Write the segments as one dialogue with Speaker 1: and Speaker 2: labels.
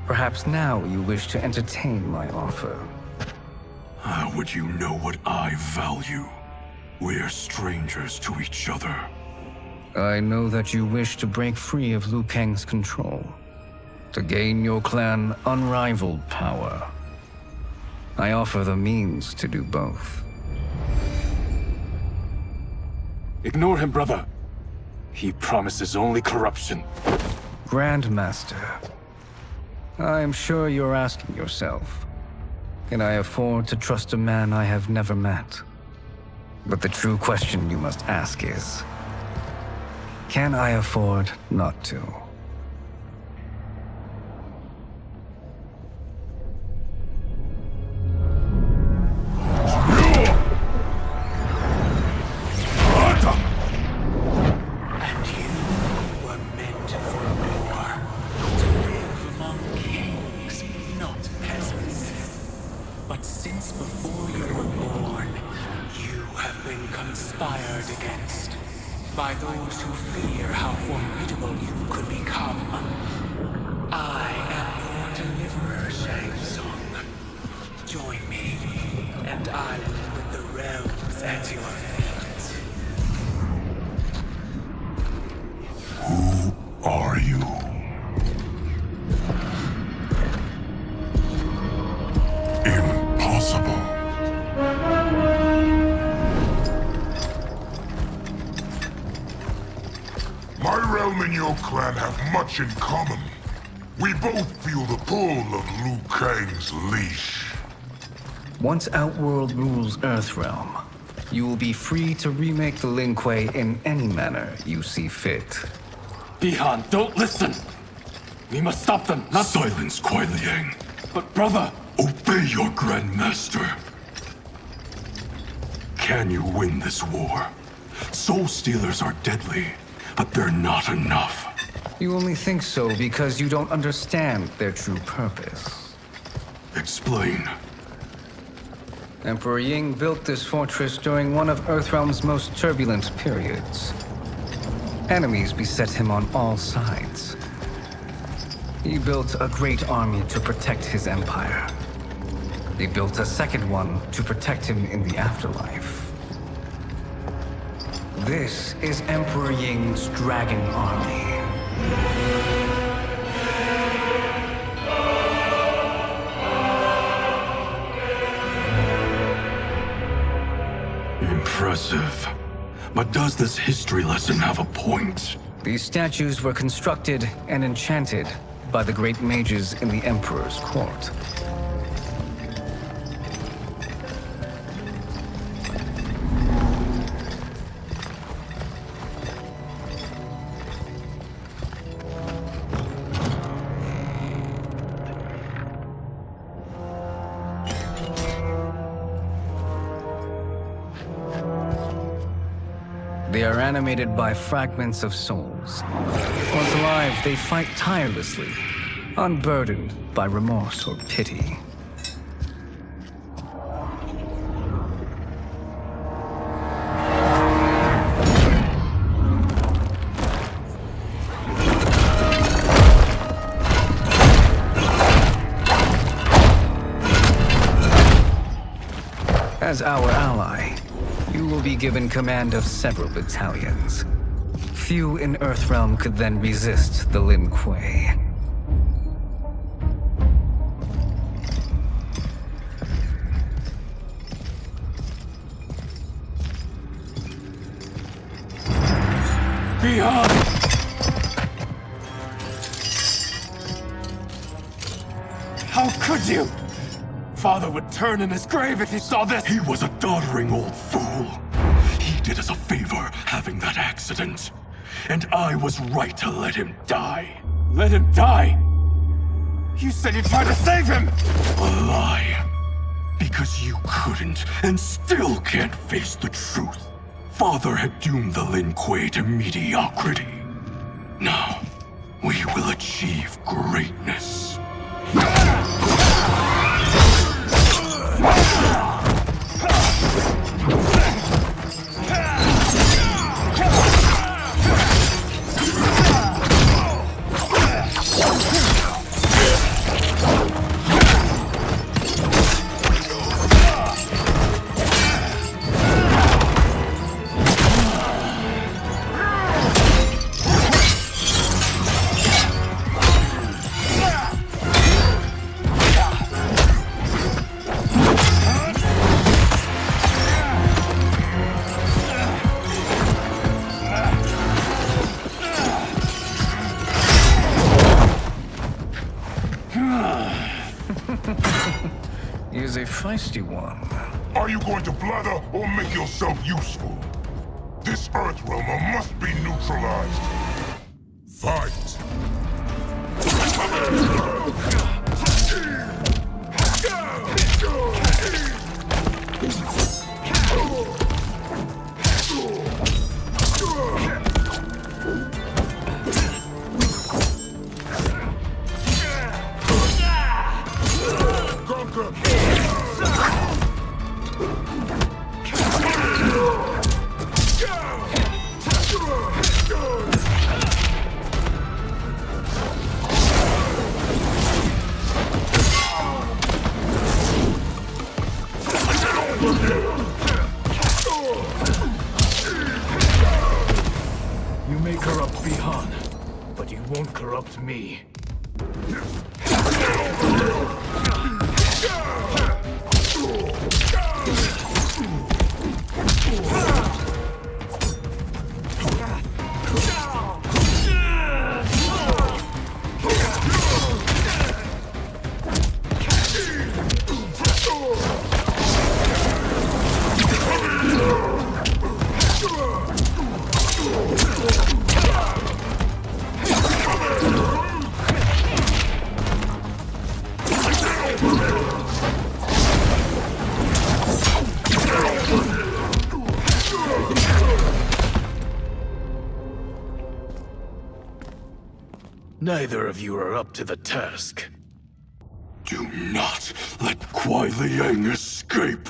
Speaker 1: Perhaps now you wish to entertain my offer.
Speaker 2: How would you know what I value? We're strangers to each other.
Speaker 1: I know that you wish to break free of Liu Kang's control, to gain your clan unrivaled power. I offer the means to do both.
Speaker 3: Ignore him, brother. He promises only corruption.
Speaker 1: Grandmaster, I am sure you're asking yourself, can I afford to trust a man I have never met? But the true question you must ask is, can I afford not to?
Speaker 4: And you were meant for war, to live among kings, not peasants. But since before you were born, you have been conspired against by those who fear how formidable you could become. I am your deliverer, Shang Tsung. Join me, and I will put the realms at your feet.
Speaker 2: Who are you? Impossible.
Speaker 5: My realm and your clan have much in common. We both feel the pull of Liu Kang's leash.
Speaker 1: Once Outworld rules Earthrealm, you will be free to remake the Lin Kuei in any manner you see fit.
Speaker 3: Bihan, don't listen! We must stop them, not—
Speaker 2: Silence, Kuai Liang.
Speaker 3: But brother!
Speaker 2: Obey your Grandmaster. Can you win this war? Soul Stealers are deadly, but they're not enough.
Speaker 1: You only think so because you don't understand their true purpose.
Speaker 2: Explain.
Speaker 1: Emperor Ying built this fortress during one of Earthrealm's most turbulent periods. Enemies beset him on all sides. He built a great army to protect his empire. He built a second one to protect him in the afterlife. This is Emperor Ying's Dragon Army.
Speaker 2: Impressive. But does this history lesson have a point?
Speaker 1: These statues were constructed and enchanted by the great mages in the Emperor's court. They are animated by fragments of souls. Once alive, they fight tirelessly, unburdened by remorse or pity. As our ally, you will be given command of several battalions. Few in Earthrealm could then resist the Lin Kuei.
Speaker 3: Bihan! How could you? Father would turn in his grave if he saw this!
Speaker 2: He was a doddering old fool. He did us a favor having that accident. And I was right to let him die.
Speaker 3: Let him die? You said you tried to save him!
Speaker 2: A lie. Because you couldn't and still can't face the truth. Father had doomed the Lin Kuei to mediocrity. Now, we will achieve greatness.
Speaker 1: He's a feisty one.
Speaker 5: Are you going to blather or make yourself useful? This Earth Realmer must be neutralized. Fight!
Speaker 3: You may corrupt Bihan, but you won't corrupt me. Neither of you are up to the task.
Speaker 2: Do not let Kuai Liang escape!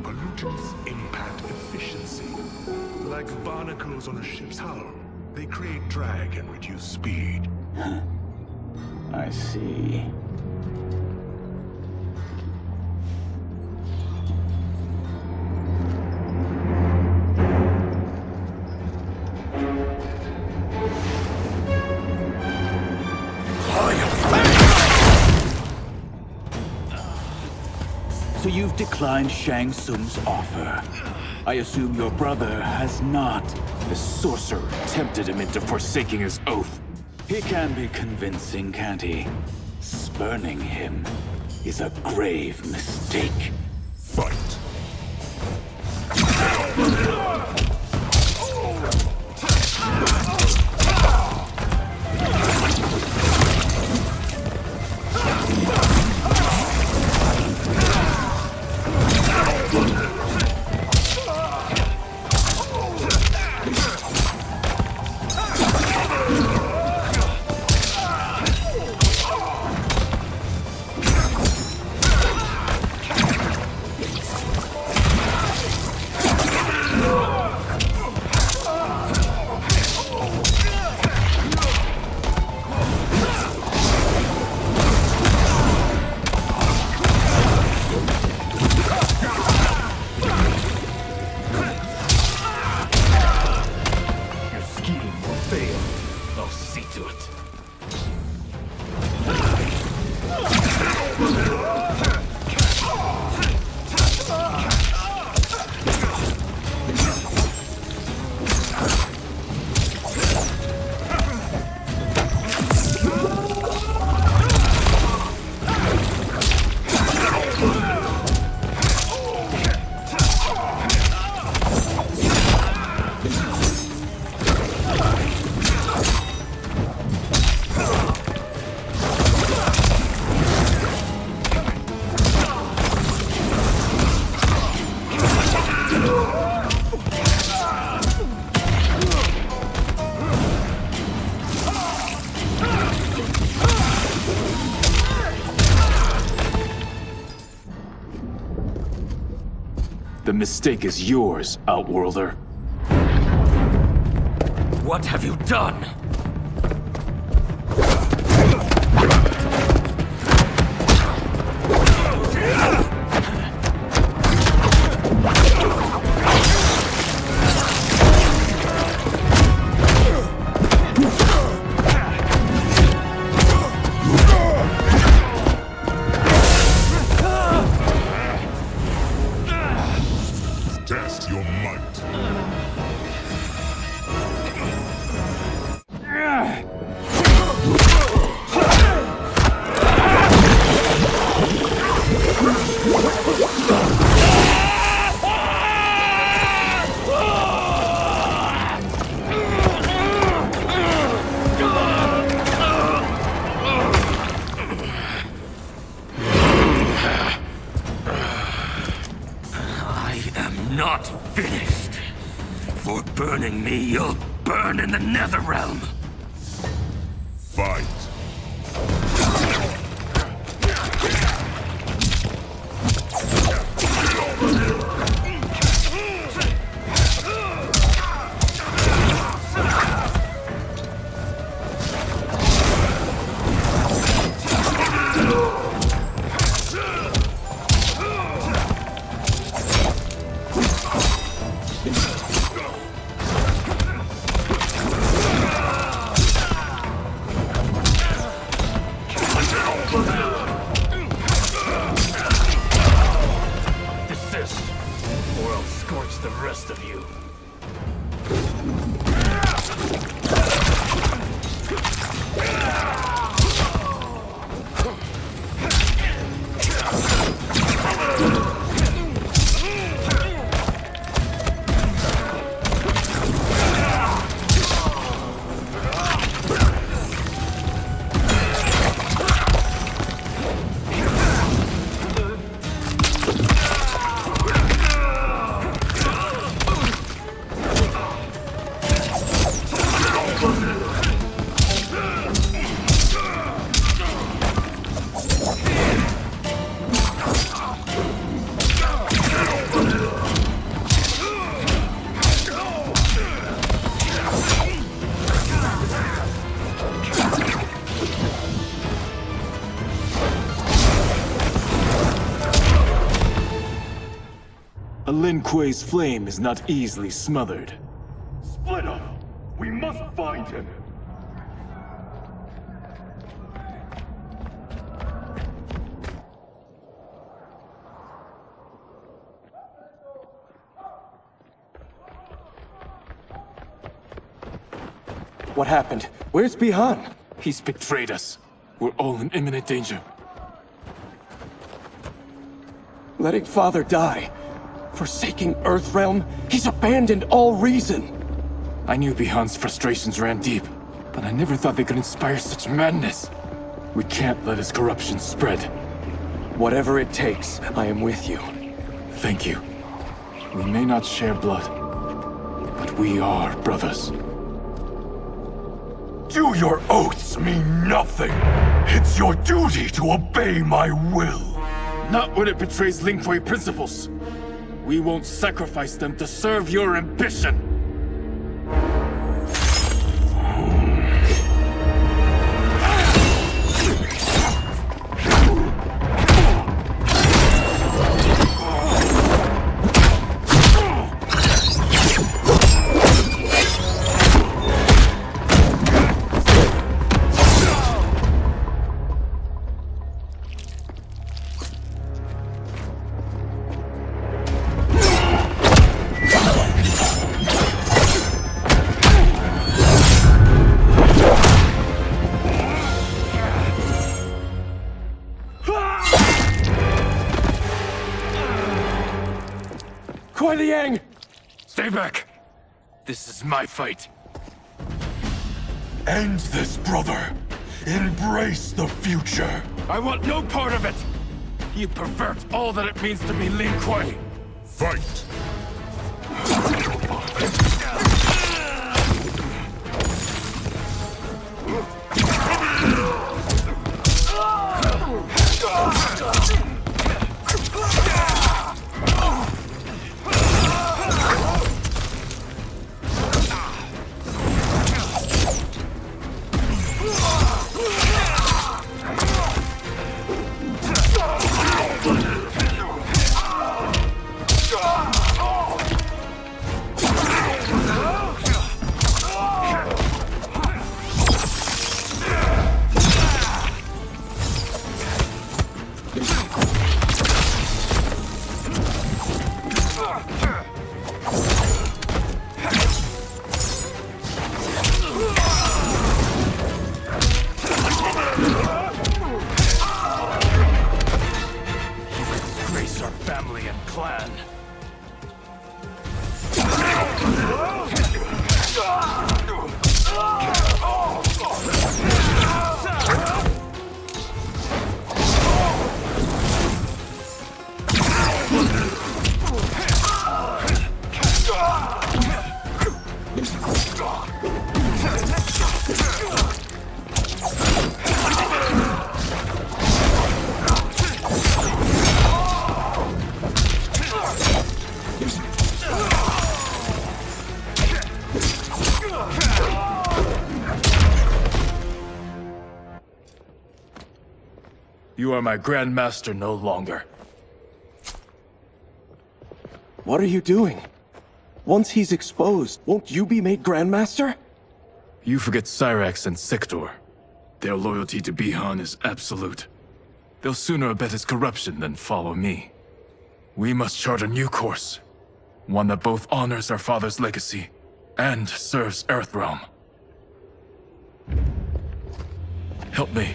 Speaker 6: Pollutants impact efficiency. Like barnacles on a ship's hull, they create drag and reduce speed.
Speaker 4: I see. So you've declined Shang Tsung's offer. I assume your brother has not. The sorcerer tempted him into forsaking his oath. He can be convincing, can't he? Spurning him is a grave mistake.
Speaker 5: Fight!
Speaker 4: The
Speaker 3: mistake is yours, Outworlder.
Speaker 4: What have you done?
Speaker 5: Test your might.
Speaker 4: Not finished. For burning me, you'll burn in the Netherrealm.
Speaker 5: Fight.
Speaker 4: Desist, or I'll scorch the rest of you.
Speaker 3: A Lin Kuei's flame is not easily smothered.
Speaker 2: Split up! We must find him!
Speaker 3: What happened? Where's Bihan? He's betrayed us. We're all in imminent danger. Letting Father die. Forsaking Earthrealm, he's abandoned all reason. I knew Bihan's frustrations ran deep, but I never thought they could inspire such madness. We can't let his corruption spread. Whatever it takes, I am with you. Thank you. We may not share blood, but we are brothers.
Speaker 2: Do your oaths mean nothing? It's your duty to obey my will.
Speaker 3: Not when it betrays Lin Kuei principles. We won't sacrifice them to serve your ambition! Kuei Liang!
Speaker 2: Stay back!
Speaker 3: This is my fight.
Speaker 2: End this, brother! Embrace the future!
Speaker 3: I want no part of it! You pervert all that it means to be Lin Kuei!
Speaker 5: Fight!
Speaker 3: You are my Grand Master no longer.
Speaker 7: What are you doing? Once he's exposed, won't you be made Grandmaster?
Speaker 3: You forget Cyrax and Sector. Their loyalty to Bihan is absolute. They'll sooner abet his corruption than follow me. We must chart a new course. One that both honors our father's legacy and serves Earthrealm. Help me.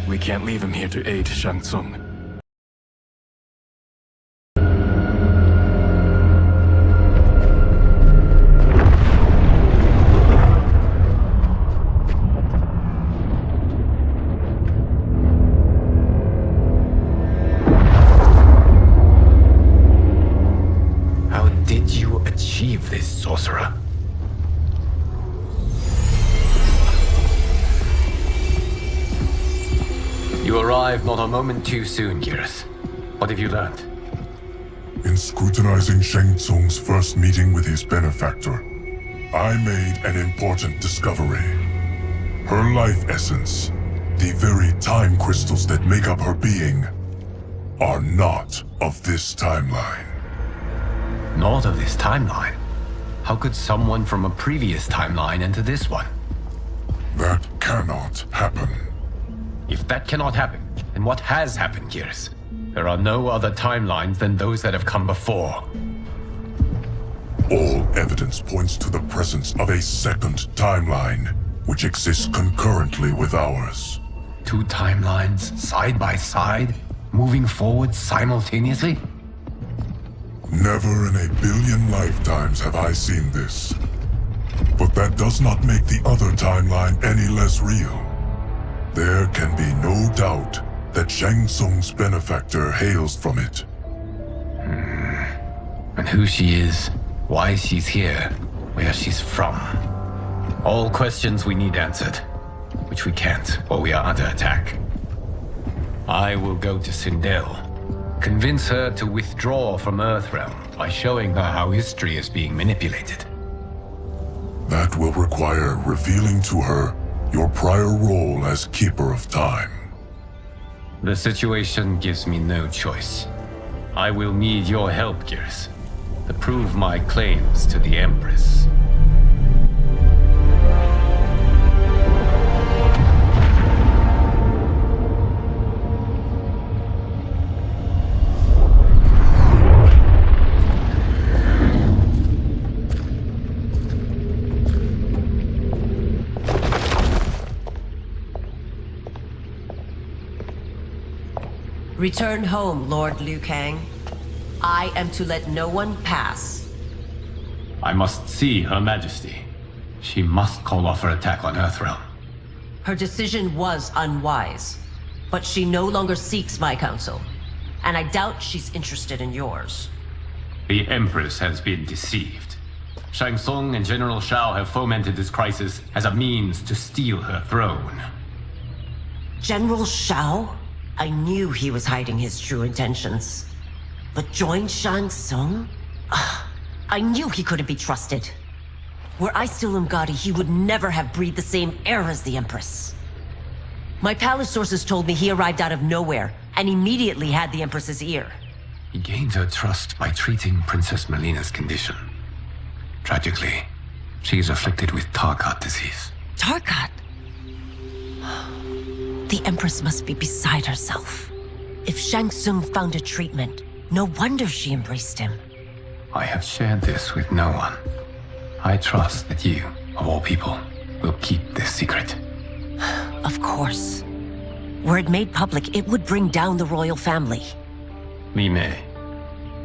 Speaker 3: We can't leave him here to aid Shang Tsung.
Speaker 8: How did you achieve this, sorcerer? You arrived not a moment too soon, Geras. What have you learned?
Speaker 5: In scrutinizing Shang Tsung's first meeting with his benefactor, I made an important discovery. Her life essence, the very time crystals that make up her being, are not of this timeline.
Speaker 8: Not of this timeline? How could someone from a previous timeline enter this one?
Speaker 5: That cannot happen.
Speaker 8: If that cannot happen, then what has happened, Geras? There are no other timelines than those that have come before.
Speaker 5: All evidence points to the presence of a second timeline, which exists concurrently with ours.
Speaker 8: Two timelines, side by side, moving forward simultaneously?
Speaker 5: Never in a billion lifetimes have I seen this. But that does not make the other timeline any less real. There can be no doubt that Shang Tsung's benefactor hails from it.
Speaker 8: And who she is, why she's here, where she's from. All questions we need answered, which we can't, or we are under attack. I will go to Sindel, convince her to withdraw from Earthrealm by showing her how history is being manipulated.
Speaker 5: That will require revealing to her your prior role as Keeper of Time.
Speaker 8: The situation gives me no choice. I will need your help, Geras, to prove my claims to the Empress.
Speaker 9: Return home, Lord Liu Kang. I am to let no one pass.
Speaker 8: I must see Her Majesty. She must call off her attack on Earthrealm.
Speaker 9: Her decision was unwise, but she no longer seeks my counsel, and I doubt she's interested in yours.
Speaker 8: The Empress has been deceived. Shang Tsung and General Shao have fomented this crisis as a means to steal her throne.
Speaker 9: General Shao? I knew he was hiding his true intentions. But join Shang Tsung? I knew he couldn't be trusted. Were I still Umgadi, he would never have breathed the same air as the Empress. My palace sources told me he arrived out of nowhere, and immediately had the Empress's ear.
Speaker 8: He gained her trust by treating Princess Melina's condition. Tragically, she is afflicted with Tarkat disease.
Speaker 9: Tarkat? The Empress must be beside herself. If Shang Tsung found a treatment, no wonder she embraced him.
Speaker 8: I have shared this with no one. I trust that you, of all people, will keep this secret.
Speaker 9: Of course. Were it made public, it would bring down the royal family.
Speaker 8: Li Mei,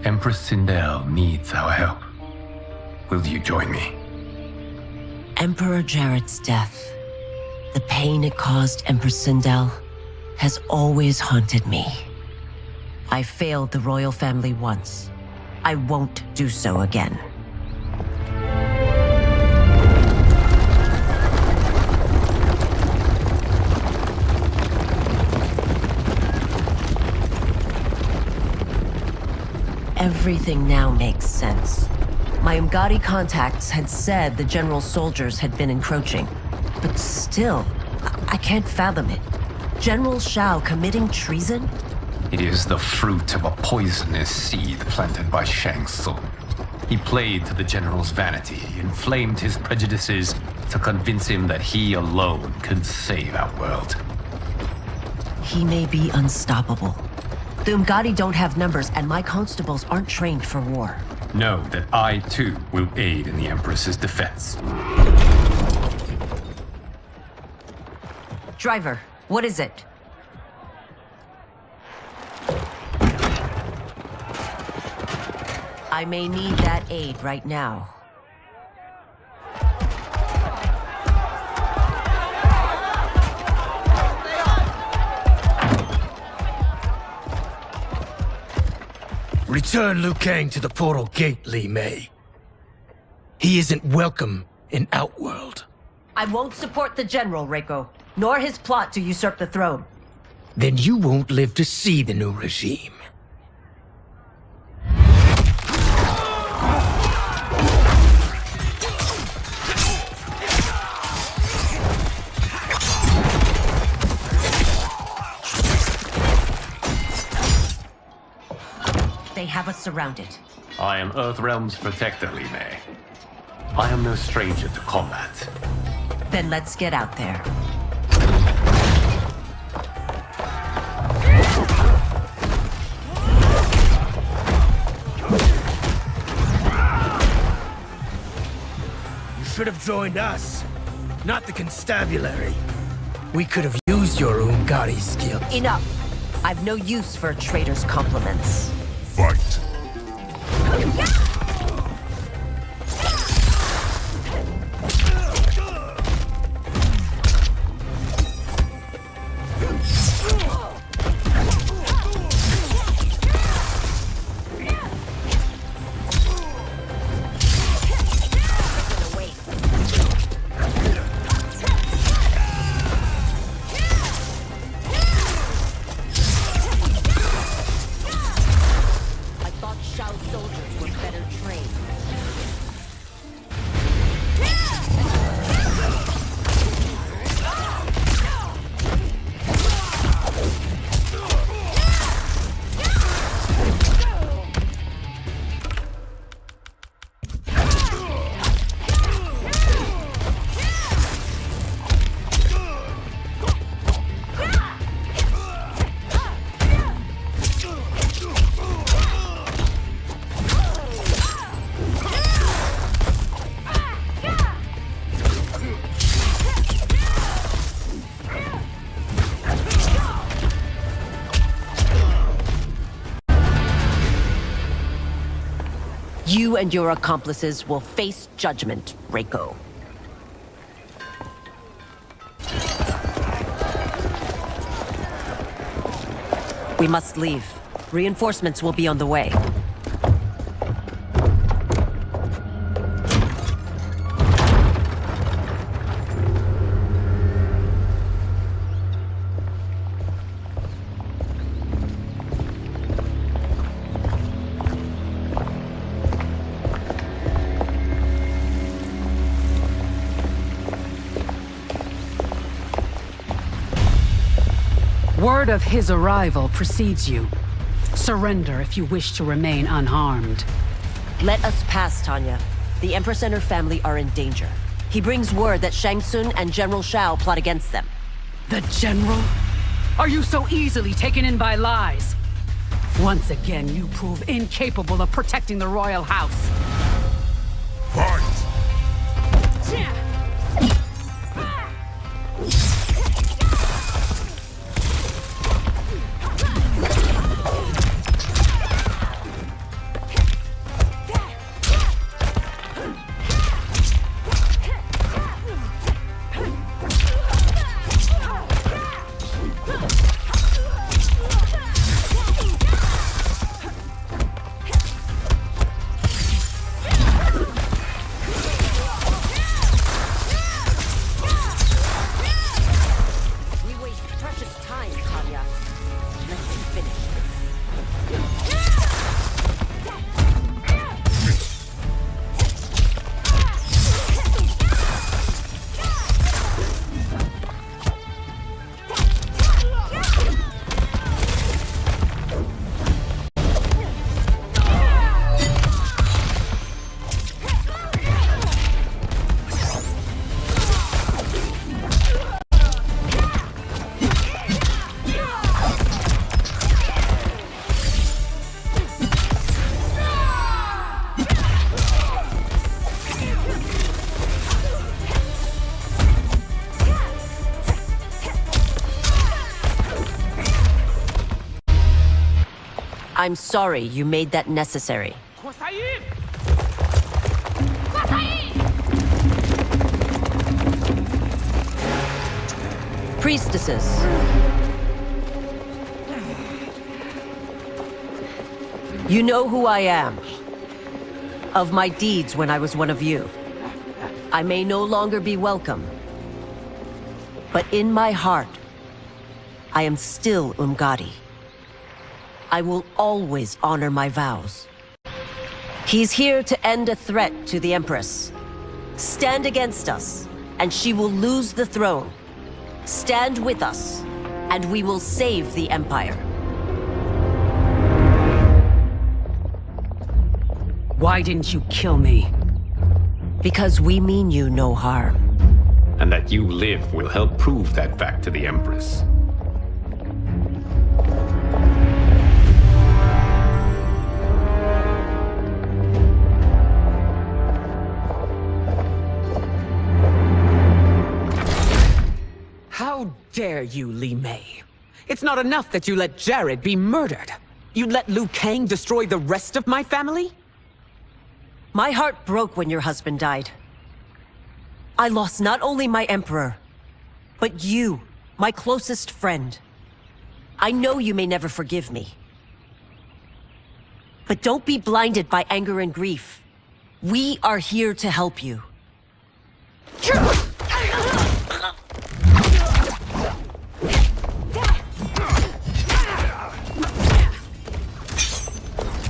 Speaker 8: Empress Sindel needs our help. Will you join me?
Speaker 9: Emperor Jarrett's death, the pain it caused Empress Sindel, has always haunted me. I failed the royal family once. I won't do so again. Everything now makes sense. My Umgadi contacts had said the general soldiers had been encroaching, but still, I can't fathom it. General Shao committing treason?
Speaker 8: It is the fruit of a poisonous seed planted by Shang Tsung. He played to the General's vanity, inflamed his prejudices to convince him that he alone could save our world.
Speaker 9: He may be unstoppable. The Umgadi don't have numbers, and my constables aren't trained for war.
Speaker 8: Know that I, too, will aid in the Empress's defense.
Speaker 9: Driver, what is it? I may need that aid right now.
Speaker 10: Return Liu Kang to the portal gate, Li Mei. He isn't welcome in Outworld.
Speaker 9: I won't support the General, Reiko, nor his plot to usurp the throne.
Speaker 10: Then you won't live to see the new regime.
Speaker 9: They have us surrounded.
Speaker 8: I am Earthrealm's protector, Li Mei. I am no stranger to combat.
Speaker 9: Then let's get out there.
Speaker 10: You should have joined us, not the constabulary. We could have used your Umgadi skill.
Speaker 9: Enough! I've no use for a traitor's compliments.
Speaker 5: Fight.
Speaker 9: You and your accomplices will face judgment, Reiko. We must leave. Reinforcements will be on the way.
Speaker 11: Word of his arrival precedes you. Surrender if you wish to remain unharmed.
Speaker 9: Let us pass, Tanya. The Empress and her family are in danger. He brings word that Shang Tsung and General Shao plot against them.
Speaker 11: The General? Are you so easily taken in by lies? Once again, you prove incapable of protecting the royal house.
Speaker 5: Fight!
Speaker 9: I'm sorry you made that necessary. Priestesses. You know who I am. Of my deeds when I was one of you. I may no longer be welcome. But in my heart, I am still Umgadi. I will always honor my vows. He's here to end a threat to the Empress. Stand against us, and she will lose the throne. Stand with us, and we will save the Empire.
Speaker 11: Why didn't you kill me?
Speaker 9: Because we mean you no harm.
Speaker 8: And that you live will help prove that fact to the Empress.
Speaker 11: How dare you, Li Mei? It's not enough that you let Jared be murdered. You'd let Liu Kang destroy the rest of my family?
Speaker 9: My heart broke when your husband died. I lost not only my emperor, but you, my closest friend. I know you may never forgive me. But don't be blinded by anger and grief. We are here to help you.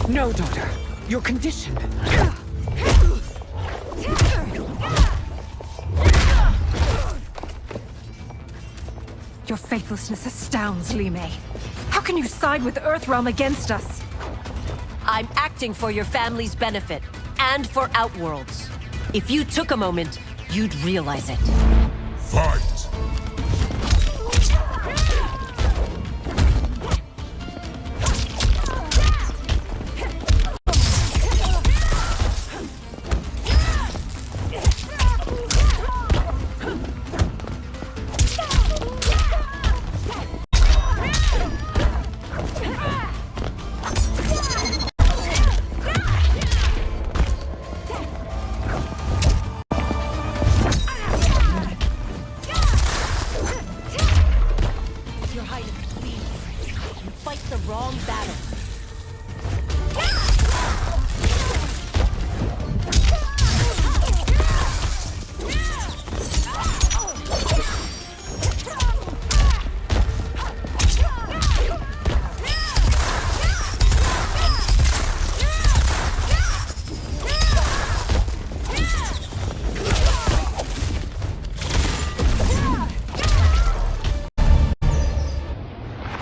Speaker 11: No, daughter. Your condition.
Speaker 12: Your faithlessness astounds, Li Mei. How can you side with Earthrealm against us?
Speaker 9: I'm acting for your family's benefit, and for Outworld's. If you took a moment, you'd realize it.
Speaker 5: Fight!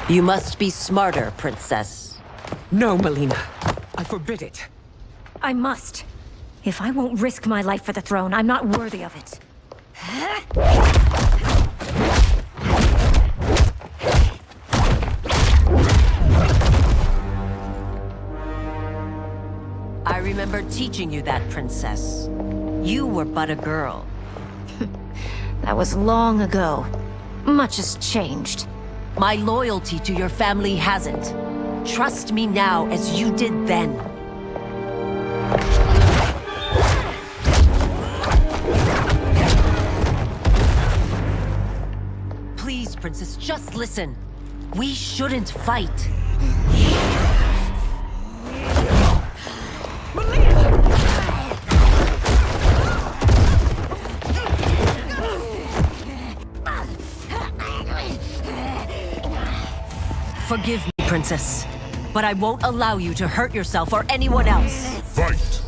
Speaker 9: You must be smarter, Princess.
Speaker 11: No, Melina. I forbid it.
Speaker 12: I must. If I won't risk my life for the throne, I'm not worthy of it.
Speaker 9: I remember teaching you that, Princess. You were but a girl.
Speaker 12: That was long ago. Much has changed.
Speaker 9: My loyalty to your family hasn't. Trust me now as you did then. Please, Princess, just listen. We shouldn't fight. Forgive me, Princess, but I won't allow you to hurt yourself or anyone else.
Speaker 5: Fight!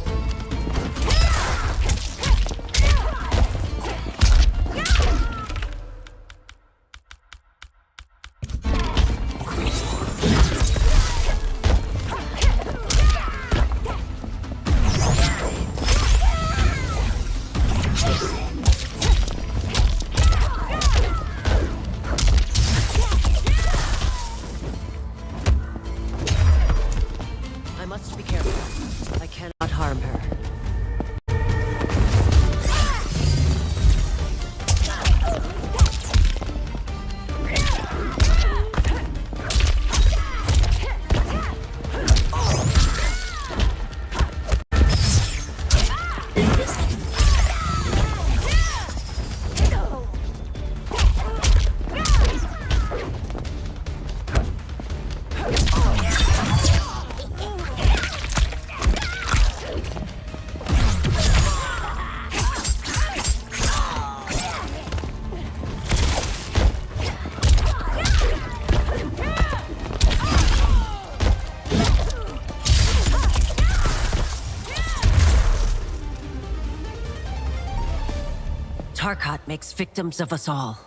Speaker 9: Tarkat makes victims of us all.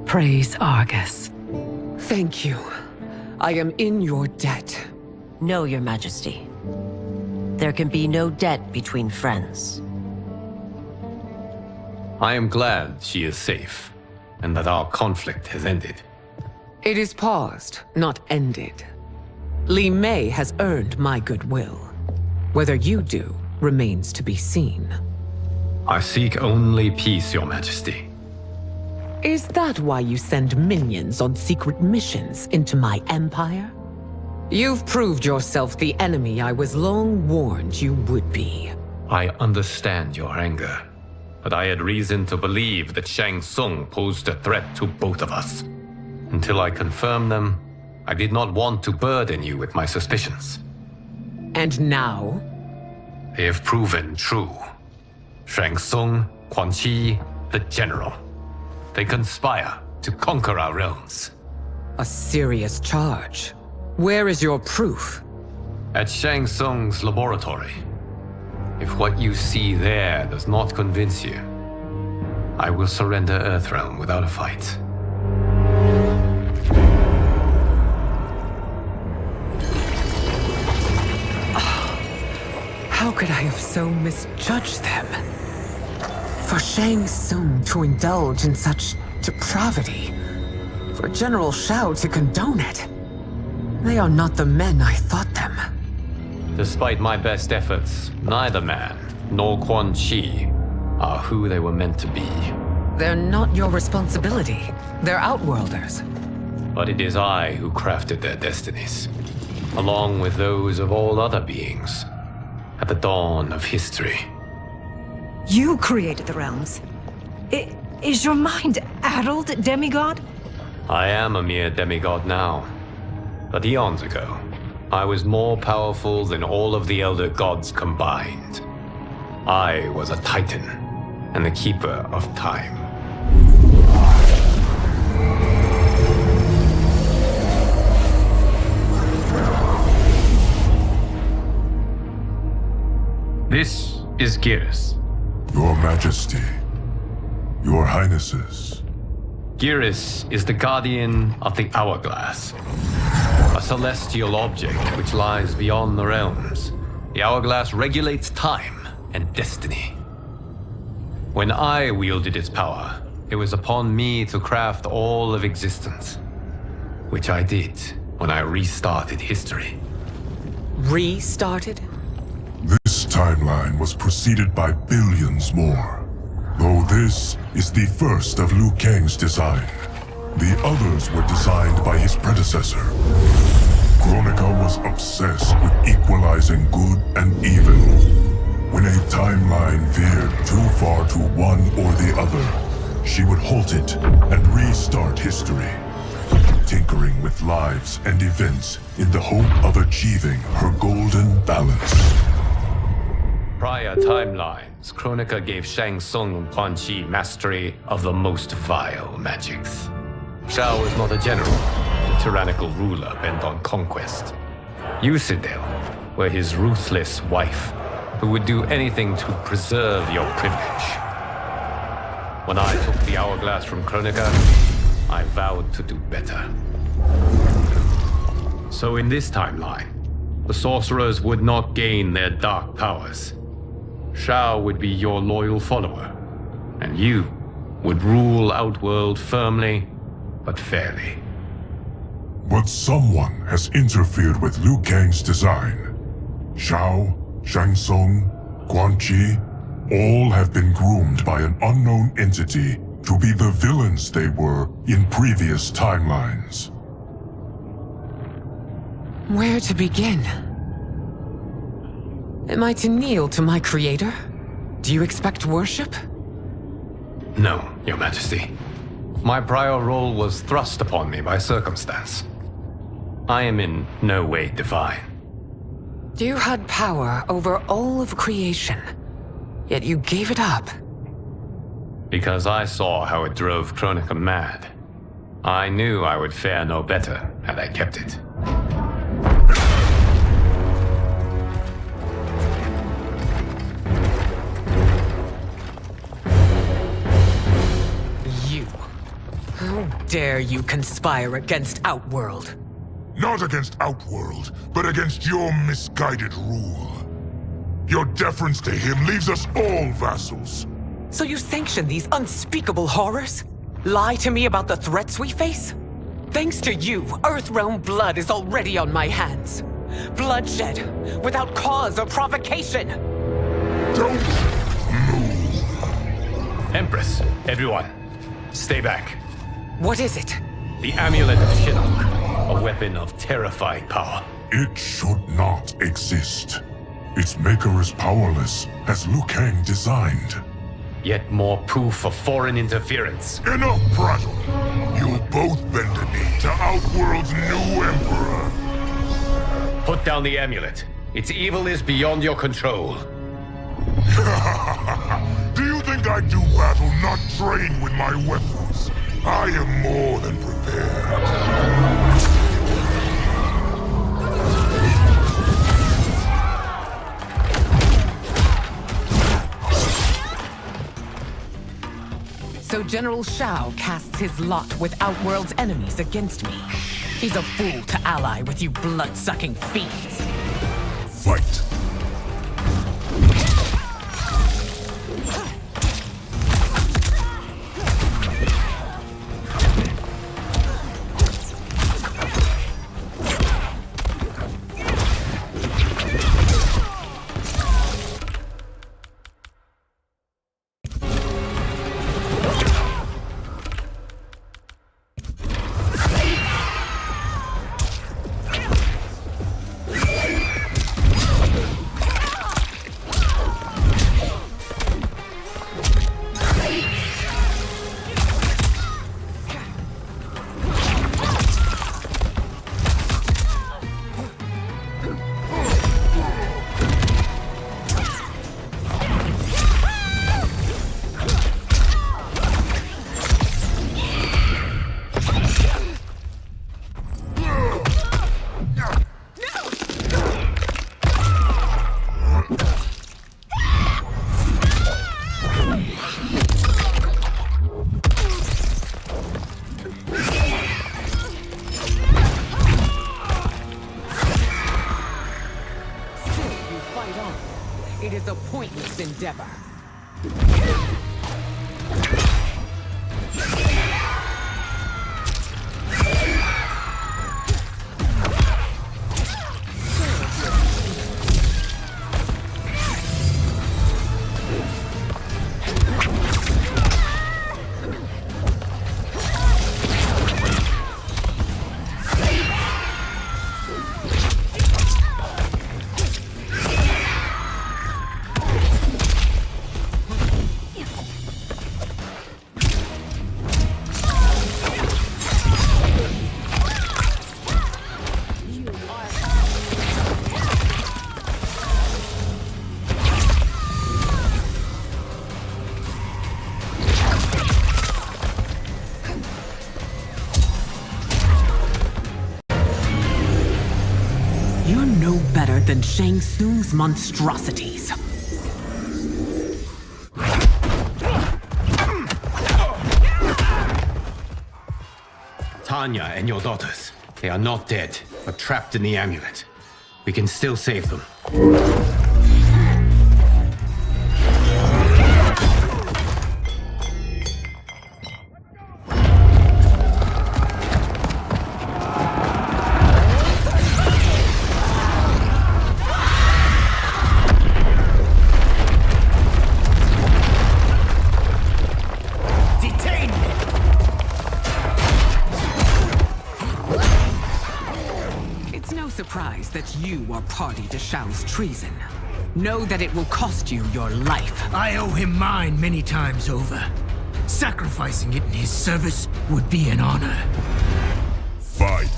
Speaker 11: Praise Argus. Thank you. I am in your debt.
Speaker 9: No, Your Majesty. There can be no debt between friends.
Speaker 8: I am glad she is safe, and that our conflict has ended.
Speaker 11: It is paused, not ended. Li Mei has earned my goodwill. Whether you do remains to be seen.
Speaker 8: I seek only peace, Your Majesty.
Speaker 11: Is that why you send minions on secret missions into my empire? You've proved yourself the enemy I was long warned you would be.
Speaker 8: I understand your anger, but I had reason to believe that Shang Tsung posed a threat to both of us. Until I confirmed them, I did not want to burden you with my suspicions.
Speaker 11: And now?
Speaker 8: They have proven true. Shang Tsung, Quan Chi, the General. They conspire to conquer our realms.
Speaker 11: A serious charge. Where is your proof?
Speaker 8: At Shang Tsung's laboratory. If what you see there does not convince you, I will surrender Earthrealm without a fight.
Speaker 11: How could I have so misjudged them? For Shang Tsung to indulge in such depravity, for General Shao to condone it, they are not the men I thought them.
Speaker 8: Despite my best efforts, neither man nor Quan Chi are who they were meant to be.
Speaker 11: They're not your responsibility. They're Outworlders.
Speaker 8: But it is I who crafted their destinies, along with those of all other beings, at the dawn of history.
Speaker 12: You created the realms. Is your mind addled, demigod?
Speaker 8: I am a mere demigod now. But eons ago, I was more powerful than all of the Elder Gods combined. I was a Titan, and the Keeper of Time. This is Geras.
Speaker 5: Your Majesty, Your Highnesses.
Speaker 8: Geras is the guardian of the Hourglass, a celestial object which lies beyond the realms. The Hourglass regulates time and destiny. When I wielded its power, it was upon me to craft all of existence, which I did when I restarted history.
Speaker 11: Restarted?
Speaker 5: This timeline was preceded by billions more. Though this is the first of Liu Kang's design, the others were designed by his predecessor. Kronika was obsessed with equalizing good and evil. When a timeline veered too far to one or the other, she would halt it and restart history, tinkering with lives and events in the hope of achieving her golden balance.
Speaker 8: Prior timelines, Kronika gave Shang Tsung and Quan Chi mastery of the most vile magics. Shao was not a general, a tyrannical ruler bent on conquest. You, Citadel, were his ruthless wife, who would do anything to preserve your privilege. When I took the Hourglass from Kronika, I vowed to do better. So in this timeline, the sorcerers would not gain their dark powers. Shao would be your loyal follower, and you would rule Outworld firmly, but fairly.
Speaker 5: But someone has interfered with Liu Kang's design. Shao, Shang Tsung, Quan Chi, all have been groomed by an unknown entity to be the villains they were in previous timelines.
Speaker 11: Where to begin? Am I to kneel to my creator? Do you expect worship?
Speaker 8: No, Your Majesty. My prior role was thrust upon me by circumstance. I am in no way divine.
Speaker 11: You had power over all of creation, yet you gave it up.
Speaker 8: Because I saw how it drove Kronika mad. I knew I would fare no better had I kept it.
Speaker 11: You. How dare you conspire against Outworld?
Speaker 5: Not against Outworld, but against your misguided rule. Your deference to him leaves us all vassals.
Speaker 11: So you sanction these unspeakable horrors? Lie to me about the threats we face? Thanks to you, Earthrealm blood is already on my hands. Bloodshed, without cause or provocation.
Speaker 5: Don't move.
Speaker 8: Empress, everyone, stay back.
Speaker 11: What is it?
Speaker 8: The Amulet of Shinnok, a weapon of terrifying power.
Speaker 5: It should not exist. Its maker is powerless, as Liu Kang designed.
Speaker 8: Yet more proof of foreign interference.
Speaker 5: Enough prattle! You'll both bend a knee to Outworld's new emperor.
Speaker 8: Put down the amulet. Its evil is beyond your control.
Speaker 5: Do you think I do battle not trained with my weapons? I am more than prepared.
Speaker 11: So General Shao casts his lot with Outworld's enemies against me. He's a fool to ally with you blood-sucking fiends.
Speaker 5: Fight.
Speaker 11: It is a pointless endeavor. Better than Shang Tsung's monstrosities.
Speaker 8: Tanya and your daughters. They are not dead, but trapped in the amulet. We can still save them.
Speaker 11: Surprised that you are party to Shao's treason. Know that it will cost you your life.
Speaker 10: I owe him mine many times over. Sacrificing it in his service would be an honor.
Speaker 5: Fight!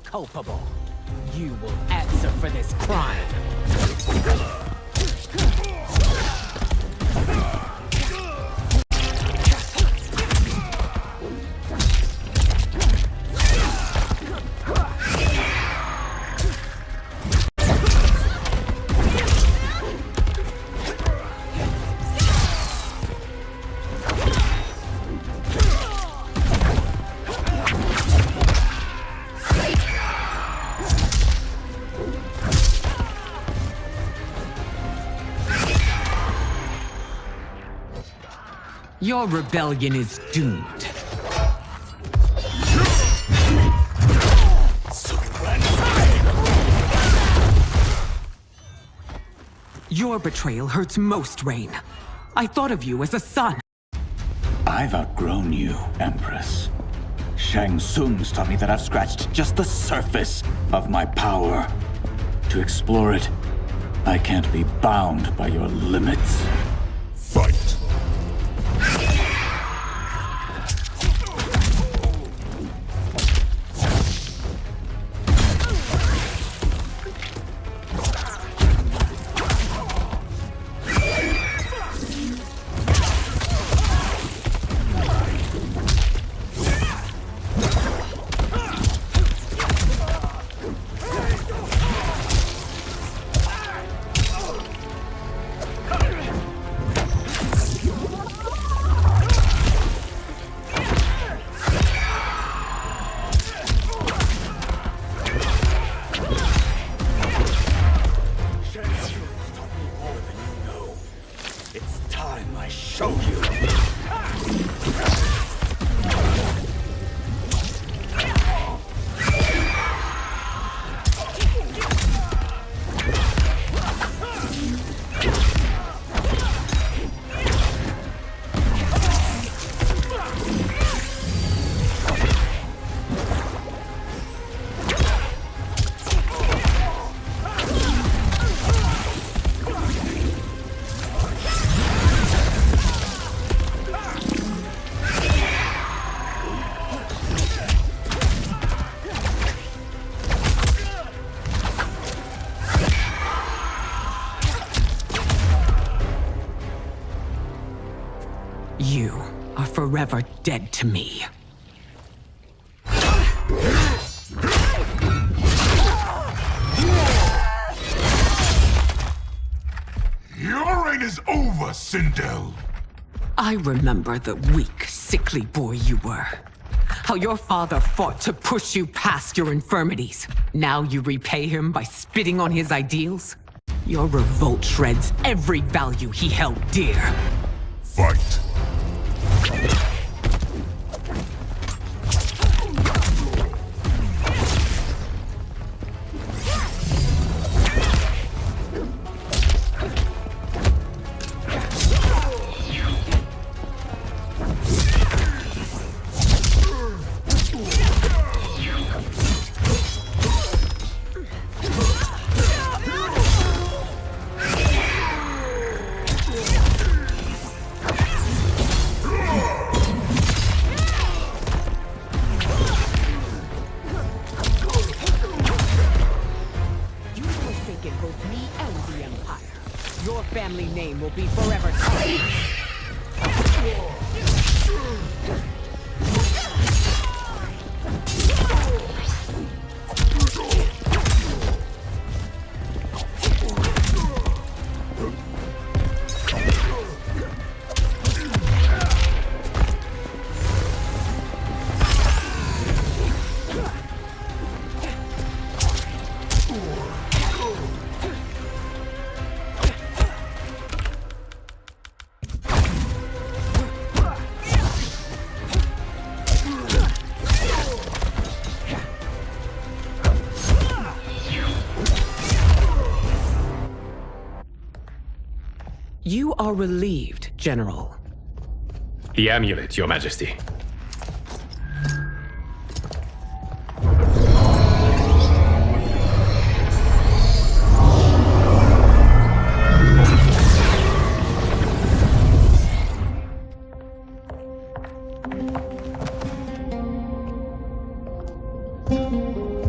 Speaker 11: Culpable. You will answer for this crime. Your rebellion is doomed. Your betrayal hurts most, Rain. I thought of you as a son.
Speaker 4: I've outgrown you, Empress. Shang Tsung's taught me that I've scratched just the surface of my power. To explore it, I can't be bound by your limits.
Speaker 5: Fight!
Speaker 11: You are forever dead to me.
Speaker 5: Your reign is over, Sindel!
Speaker 11: I remember the weak, sickly boy you were. How your father fought to push you past your infirmities. Now you repay him by spitting on his ideals? Your revolt shreds every value he held dear.
Speaker 5: Fight!
Speaker 11: Family name will be forever tarnished. You are relieved, General.
Speaker 8: The amulet, Your Majesty.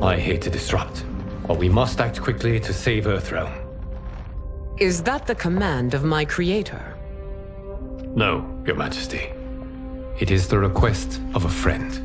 Speaker 8: I hate to disrupt, but we must act quickly to save Earthrealm.
Speaker 11: Is that the command of my creator?
Speaker 8: No, Your Majesty. It is the request of a friend.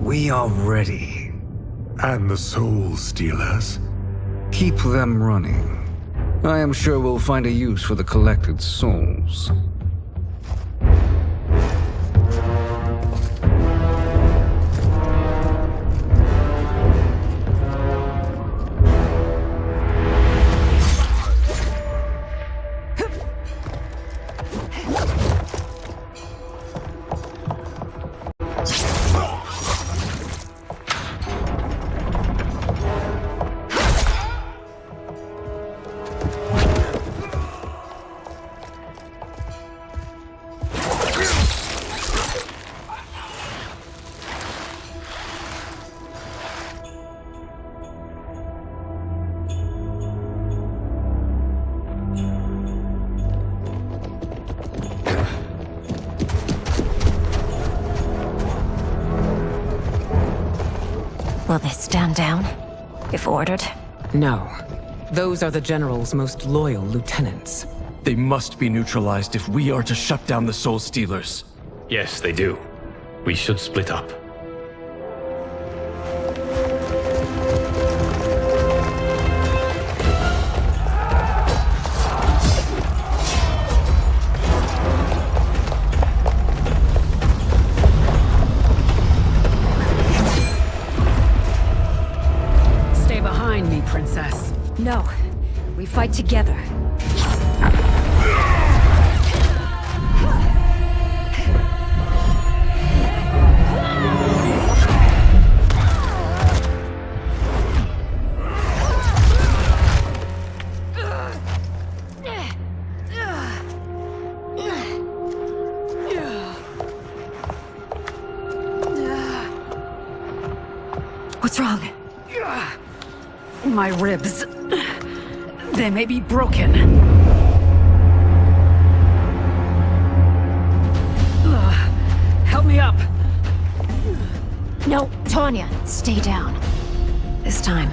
Speaker 1: We are ready.
Speaker 6: And the Soul Stealers?
Speaker 1: Keep them running. I am sure we'll find a use for the collected souls.
Speaker 13: Will they stand down, if ordered?
Speaker 11: No. Those are the General's most loyal lieutenants.
Speaker 3: They must be neutralized if we are to shut down the Soul Stealers.
Speaker 8: Yes, they do. We should split up.
Speaker 12: Stay behind me, Princess.
Speaker 13: No. We fight together.
Speaker 12: What's wrong? My ribs. They may be broken. Help me up.
Speaker 13: No, Tanya, stay down. This time,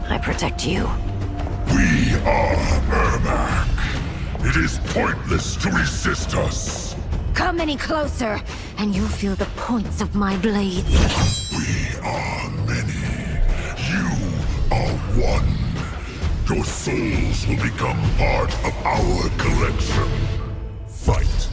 Speaker 13: I protect you.
Speaker 5: We are Ermac. It is pointless to resist us.
Speaker 13: Come any closer, and you'll feel the points of my blades.
Speaker 5: We are many. You are one. Your souls will become part of our collection. Fight.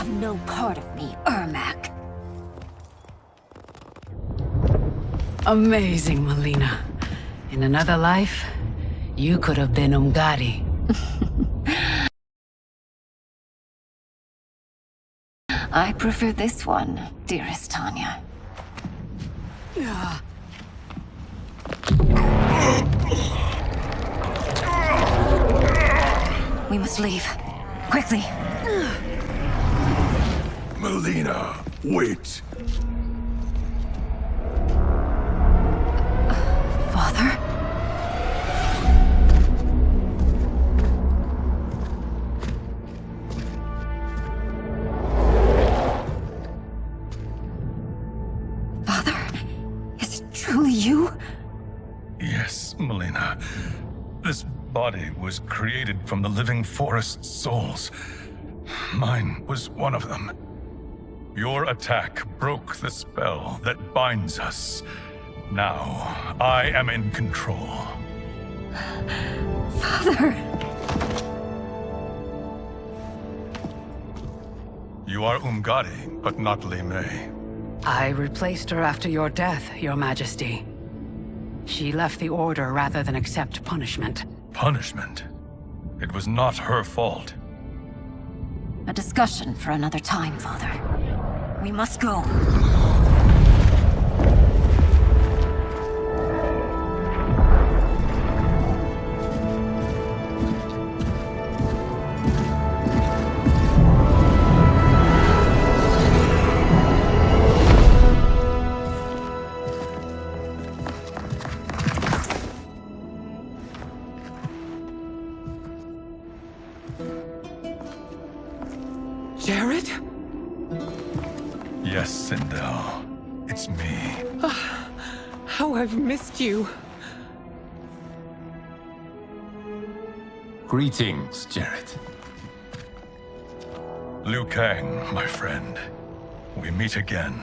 Speaker 13: have no part of me, Ermac.
Speaker 14: Amazing, Melina. In another life, you could have been Umgadi.
Speaker 13: I prefer this one, dearest Tanya. We must leave. Quickly.
Speaker 6: Melina, wait.
Speaker 12: Father? Father? Is it truly you?
Speaker 6: Yes, Melina. This body was created from the living forest's souls. Mine was one of them. Your attack broke the spell that binds us. Now, I am in control.
Speaker 12: Father!
Speaker 6: You are Umgadi, but not Li Mei.
Speaker 14: I replaced her after your death, Your Majesty. She left the Order rather than accept punishment.
Speaker 6: Punishment? It was not her fault.
Speaker 13: A discussion for another time, Father. We must go.
Speaker 11: Jared?
Speaker 6: Yes, Sindel. It's me.
Speaker 11: How I've missed you.
Speaker 8: Greetings, Jared.
Speaker 6: Liu Kang, my friend. We meet again.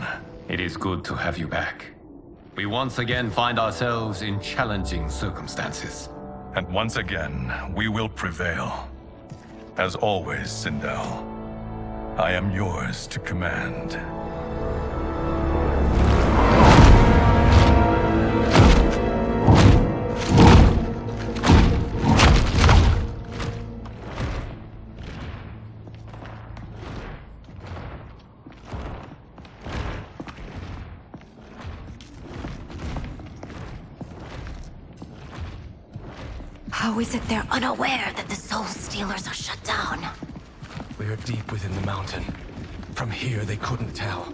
Speaker 8: It is good to have you back. We once again find ourselves in challenging circumstances.
Speaker 6: And once again, we will prevail. As always, Sindel, I am yours to command.
Speaker 13: How is it they're unaware that the Soul Stealers are shut down?
Speaker 3: We are deep within the mountain. From here, they couldn't tell.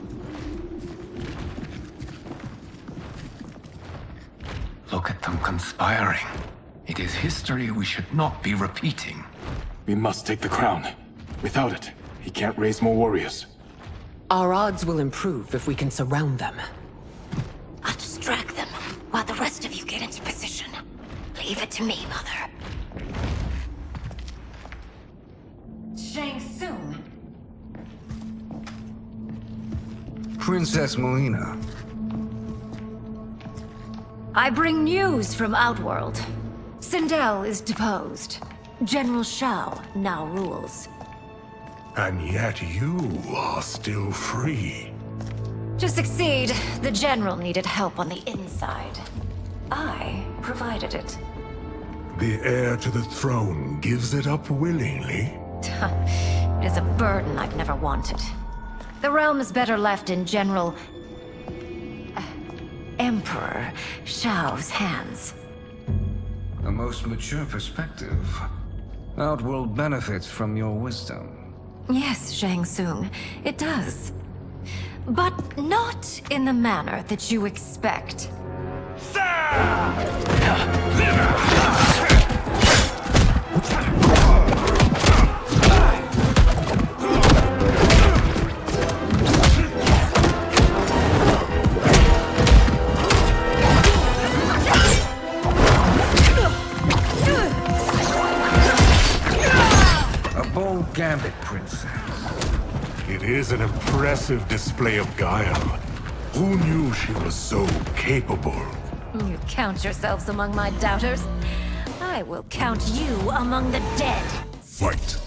Speaker 8: Look at them conspiring. It is history we should not be repeating.
Speaker 3: We must take the crown. Without it, he can't raise more warriors.
Speaker 11: Our odds will improve if we can surround them.
Speaker 13: I'll distract them while the rest of you get into position. Leave it to me, Mother. Shang Tsung.
Speaker 1: Princess Melina.
Speaker 13: I bring news from Outworld. Sindel is deposed. General Shao now rules.
Speaker 6: And yet you are still free.
Speaker 13: To succeed, the General needed help on the inside. I provided it.
Speaker 6: The heir to the throne gives it up willingly.
Speaker 13: It is a burden I've never wanted. The realm is better left in General... Emperor Shao's hands.
Speaker 1: A most mature perspective. Outworld benefits from your wisdom.
Speaker 13: Yes, Shang Tsung, it does. But not in the manner that you expect.
Speaker 1: A bold Gambit, Princess.
Speaker 6: It is an impressive display of guile. Who knew she was so capable?
Speaker 13: You count yourselves among my doubters. I will count you among the dead.
Speaker 6: Fight.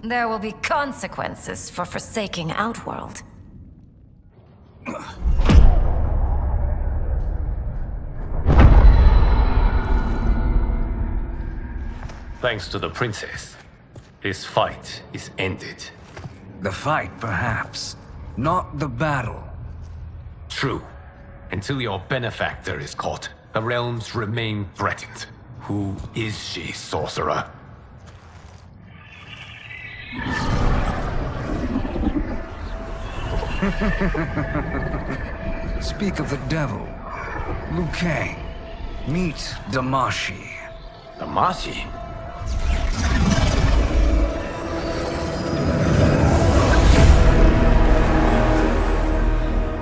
Speaker 13: There will be consequences for forsaking Outworld.
Speaker 8: Thanks to the princess, this fight is ended.
Speaker 1: The fight, perhaps. Not the battle.
Speaker 8: True. Until your benefactor is caught, the realms remain threatened. Who is she, sorcerer?
Speaker 1: Speak of the devil. Liu Kang. Meet Damashi.
Speaker 8: Damashi?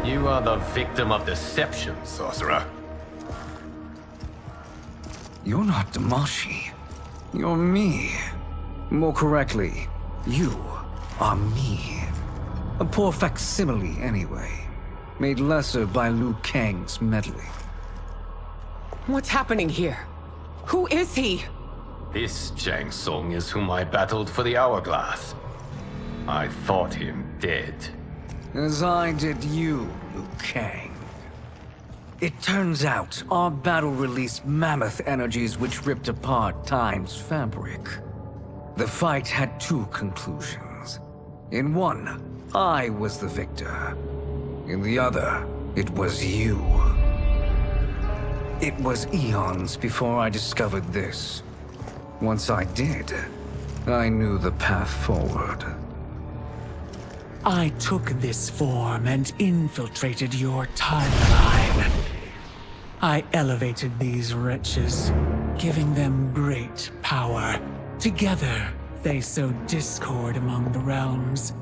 Speaker 8: You are the victim of deception, sorcerer.
Speaker 1: You're not Damashi. You're me. More correctly, you are me. A poor facsimile, anyway. Made lesser by Liu Kang's meddling.
Speaker 11: What's happening here? Who is he?
Speaker 8: This Shang Tsung is whom I battled for the Hourglass. I thought him dead.
Speaker 1: As I did you, Liu Kang. It turns out our battle released mammoth energies which ripped apart time's fabric. The fight had two conclusions. In one, I was the victor. In the other, it was you. It was eons before I discovered this. Once I did, I knew the path forward.
Speaker 4: I took this form and infiltrated your timeline. I elevated these wretches, giving them great power. Together, they sowed discord among the realms,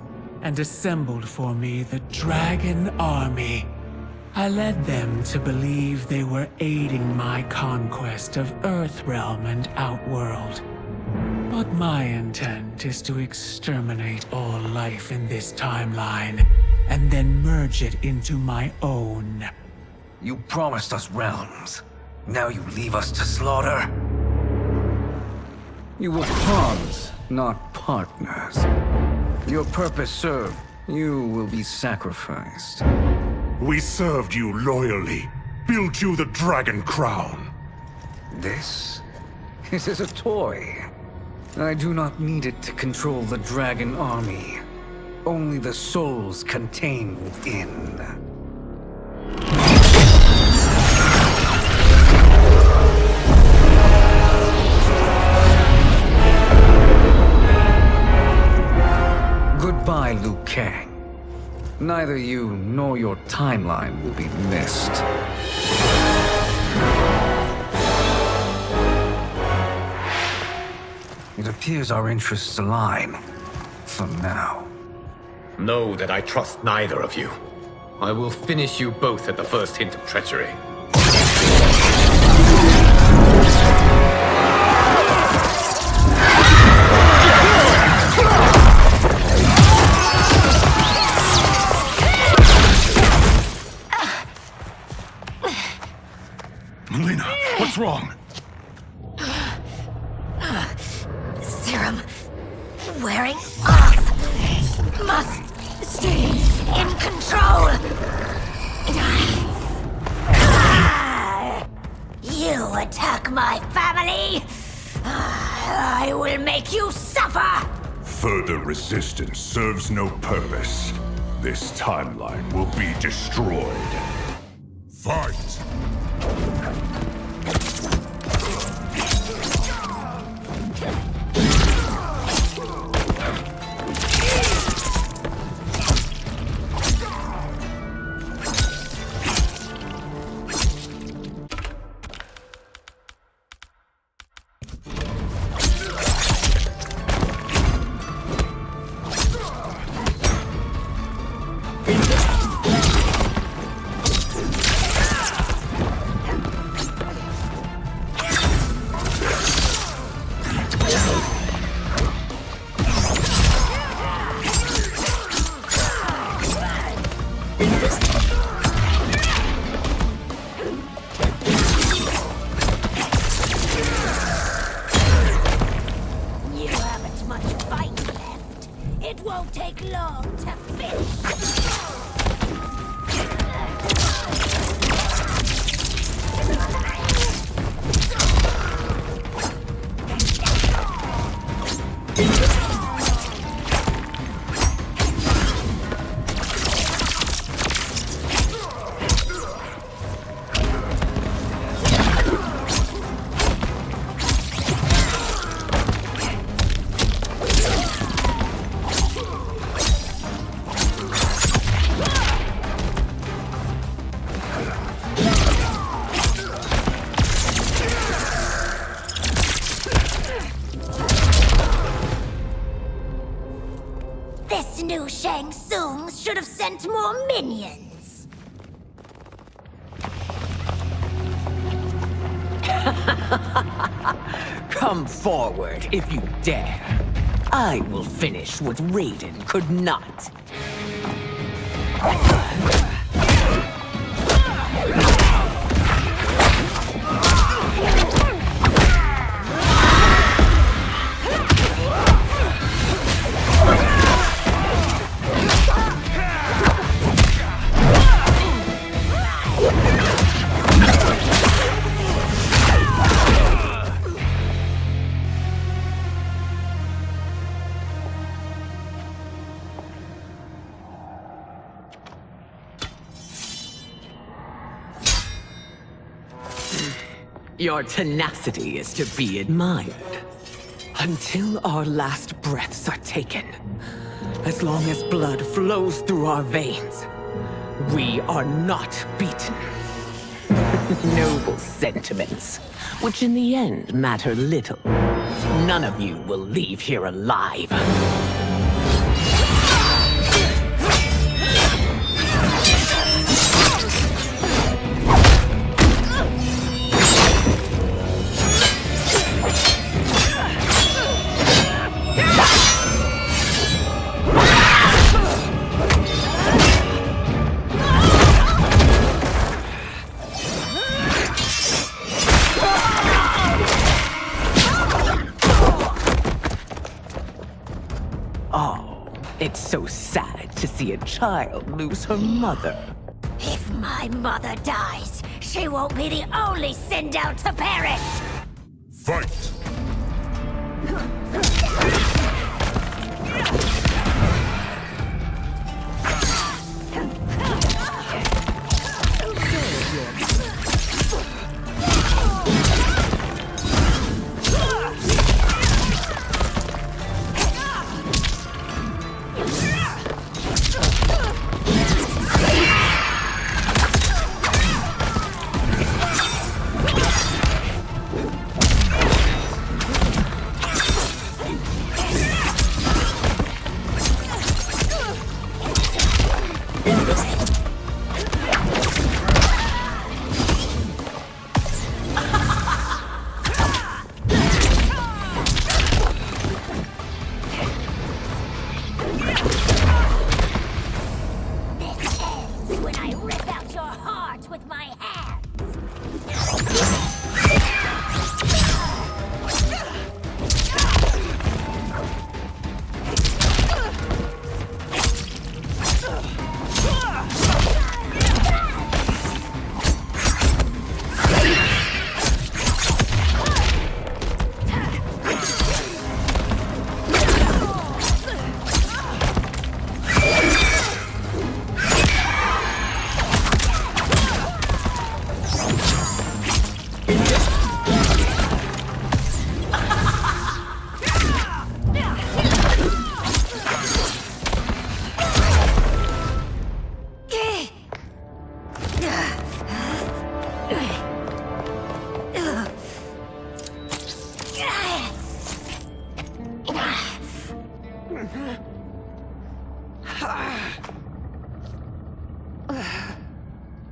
Speaker 4: and assembled for me the Dragon Army. I led them to believe they were aiding my conquest of Earthrealm and Outworld. But my intent is to exterminate all life in this timeline, and then merge it into my own.
Speaker 1: You promised us realms. Now you leave us to slaughter? You were pawns, not partners. Your purpose served. You will be sacrificed.
Speaker 5: We served you loyally, built you the Dragon Crown.
Speaker 1: This is a toy. I do not need it to control the Dragon Army. Only the souls contained within. Goodbye, Liu Kang. Neither you nor your timeline will be missed. It appears our interests align. For now.
Speaker 8: Know that I trust neither of you. I will finish you both at the first hint of treachery.
Speaker 6: Melina, what's wrong?
Speaker 13: Serum wearing off. Must stay in control. You attack my family. I will make you suffer.
Speaker 5: Further resistance serves no purpose. This timeline will be destroyed. Fight!
Speaker 13: It won't take long to finish. This new Shang Tsung should have sent more minions.
Speaker 11: Come forward if you dare. I will finish what Raiden could not. Your tenacity is to be admired. Until our last breaths are taken, as long as blood flows through our veins, we are not beaten. Noble sentiments, which in the end matter little. None of you will leave here alive. It's so sad to see a child lose her mother.
Speaker 13: If my mother dies, she won't be the only Sindel to perish!
Speaker 5: Fight!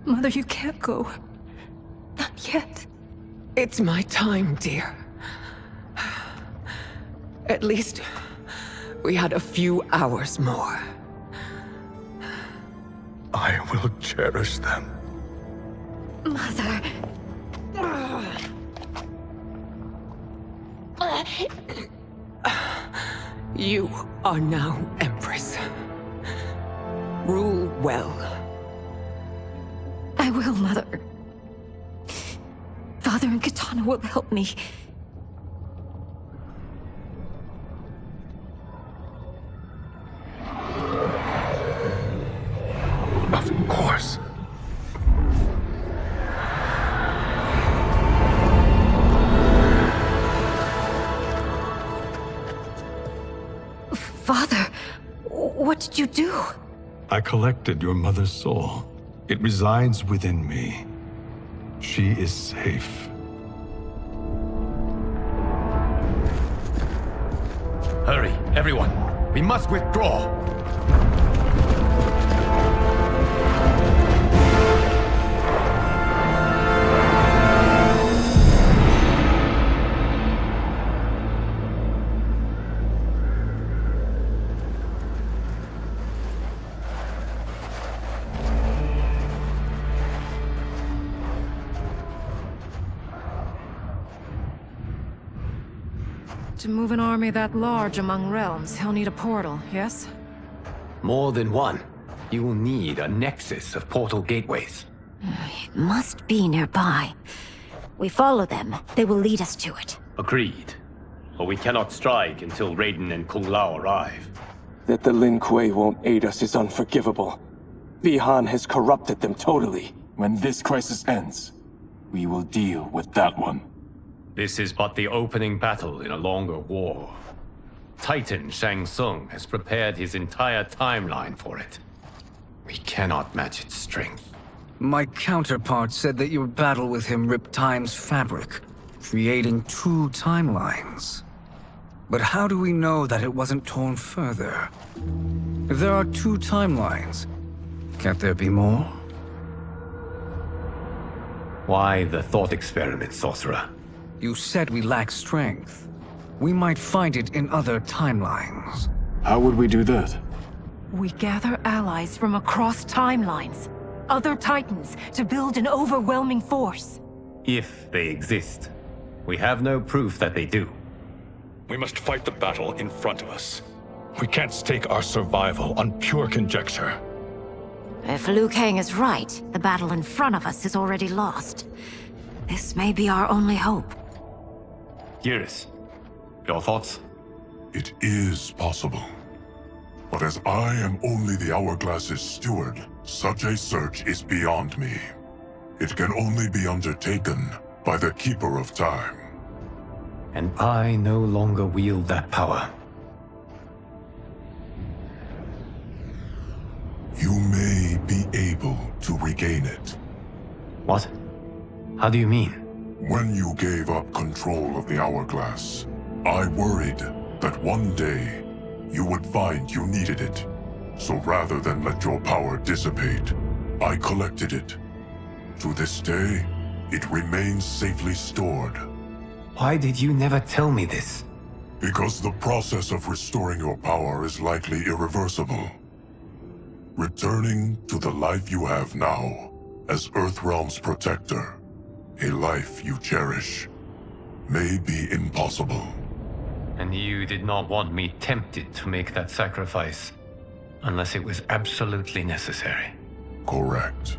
Speaker 12: Mother, you can't go. Not yet.
Speaker 11: It's my time, dear. At least, we had a few hours more.
Speaker 6: I will cherish them.
Speaker 12: Mother.
Speaker 11: You are now Empress. Rule well.
Speaker 12: I will, Mother. Father and Katana will help me.
Speaker 6: Of course.
Speaker 12: Father, what did you do?
Speaker 6: I collected your mother's soul. It resides within me. She is safe.
Speaker 8: Hurry, everyone. We must withdraw.
Speaker 12: To move an army that large among realms, he'll need a portal, yes?
Speaker 8: More than one. You will need a nexus of portal gateways.
Speaker 13: It must be nearby. We follow them. They will lead us to it.
Speaker 15: Agreed. But we cannot strike until Raiden and Kung Lao arrive.
Speaker 7: That the Lin Kuei won't aid us is unforgivable. Bi-Han has corrupted them totally.
Speaker 3: When this crisis ends, we will deal with that one.
Speaker 15: This is but the opening battle in a longer war. Titan Shang Tsung has prepared his entire timeline for it.
Speaker 8: We cannot match its strength.
Speaker 1: My counterpart said that your battle with him ripped time's fabric, creating two timelines. But how do we know that it wasn't torn further? If there are two timelines, can't there be more?
Speaker 8: Why the thought experiment, sorcerer?
Speaker 1: You said we lack strength. We might find it in other timelines.
Speaker 3: How would we do that?
Speaker 12: We gather allies from across timelines, other Titans, to build an overwhelming force.
Speaker 15: If they exist. We have no proof that they do.
Speaker 6: We must fight the battle in front of us. We can't stake our survival on pure conjecture.
Speaker 13: If Liu Kang is right, the battle in front of us is already lost. This may be our only hope.
Speaker 15: Geras, your thoughts?
Speaker 5: It is possible. But as I am only the Hourglass's steward, such a search is beyond me. It can only be undertaken by the Keeper of Time.
Speaker 8: And I no longer wield that power.
Speaker 5: You may be able to regain it.
Speaker 8: What? How do you mean?
Speaker 5: When you gave up control of the Hourglass, I worried that one day you would find you needed it. So rather than let your power dissipate, I collected it. To this day, it remains safely stored.
Speaker 8: Why did you never tell me this?
Speaker 5: Because the process of restoring your power is likely irreversible. Returning to the life you have now, as Earthrealm's protector, a life you cherish, may be impossible.
Speaker 8: And you did not want me tempted to make that sacrifice, unless it was absolutely necessary.
Speaker 5: Correct.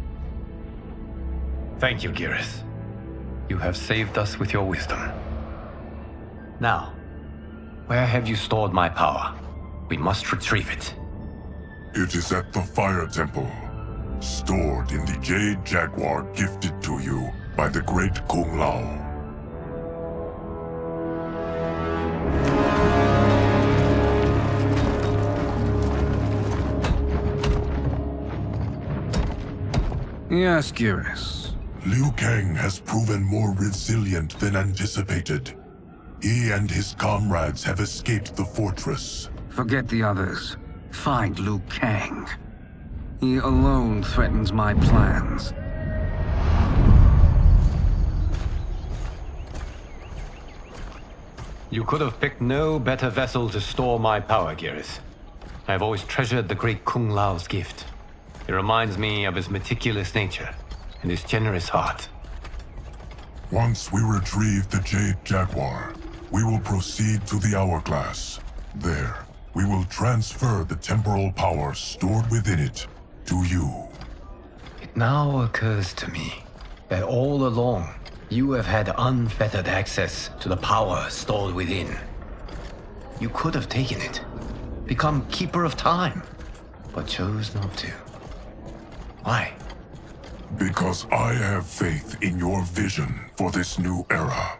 Speaker 8: Thank you, Geras. You have saved us with your wisdom. Now, where have you stored my power? We must retrieve it.
Speaker 5: It is at the Fire Temple, stored in the Jade Jaguar gifted to you by the great Kung Lao.
Speaker 1: Yes, Geras.
Speaker 5: Liu Kang has proven more resilient than anticipated. He and his comrades have escaped the fortress.
Speaker 1: Forget the others. Find Liu Kang. He alone threatens my plans.
Speaker 8: You could have picked no better vessel to store my power, Geras. I have always treasured the great Kung Lao's gift. It reminds me of his meticulous nature and his generous heart.
Speaker 5: Once we retrieve the Jade Jaguar, we will proceed to the Hourglass. There, we will transfer the temporal power stored within it to you.
Speaker 8: It now occurs to me that all along, you have had unfettered access to the power stored within. You could have taken it, become Keeper of Time, but chose not to. Why?
Speaker 5: Because I have faith in your vision for this new era.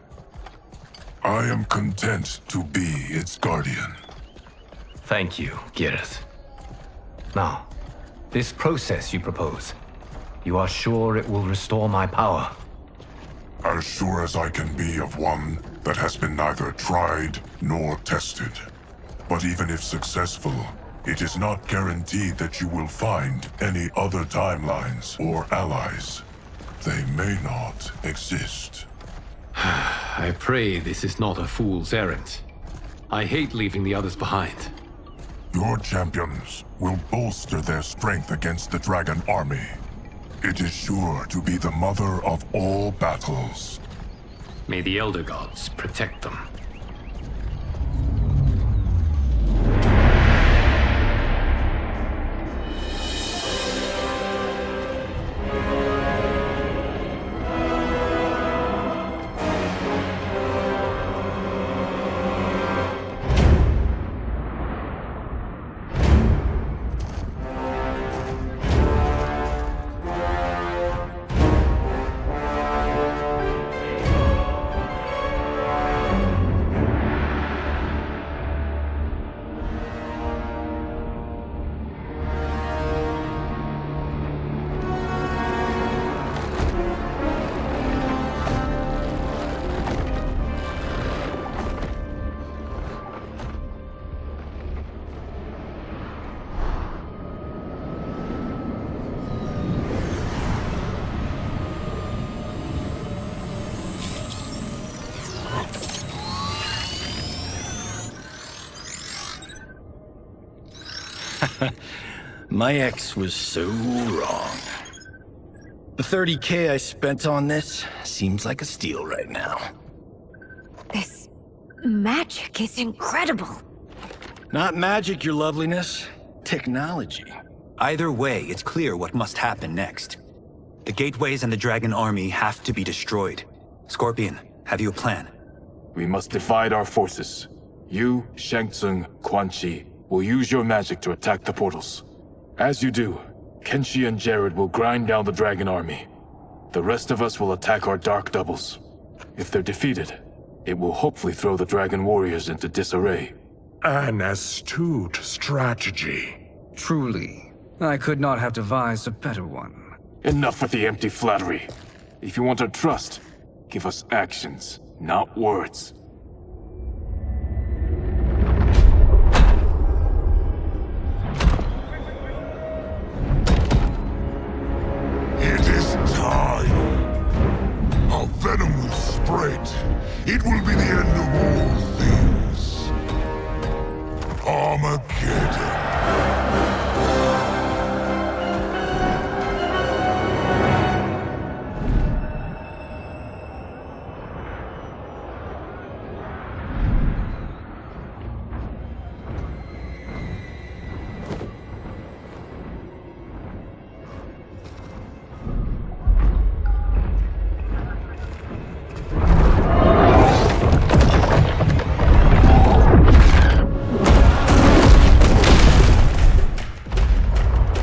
Speaker 5: I am content to be its guardian.
Speaker 8: Thank you, Gareth. Now, this process you propose, you are sure it will restore my power?
Speaker 5: As sure as I can be of one that has been neither tried nor tested. But even if successful, it is not guaranteed that you will find any other timelines or allies. They may not exist.
Speaker 8: I pray this is not a fool's errand. I hate leaving the others behind.
Speaker 5: Your champions will bolster their strength against the Dragon Army. It is sure to be the mother of all battles.
Speaker 8: May the Elder Gods protect them.
Speaker 10: My ex was so wrong. The 30K I spent on this seems like a steal right now.
Speaker 13: This magic is incredible.
Speaker 10: Not magic, your loveliness. Technology.
Speaker 16: Either way, it's clear what must happen next. The gateways and the Dragon Army have to be destroyed. Scorpion, have you a plan?
Speaker 3: We must divide our forces. You, Shang Tsung, Quan Chi, will use your magic to attack the portals. As you do, Kenshi and Jared will grind down the Dragon Army. The rest of us will attack our Dark Doubles. If they're defeated, it will hopefully throw the Dragon Warriors into disarray.
Speaker 5: An astute strategy.
Speaker 1: Truly, I could not have devised a better one.
Speaker 3: Enough with the empty flattery. If you want our trust, give us actions, not words.
Speaker 5: It is time. Our venom will spread. It will be the end of all things. Armageddon.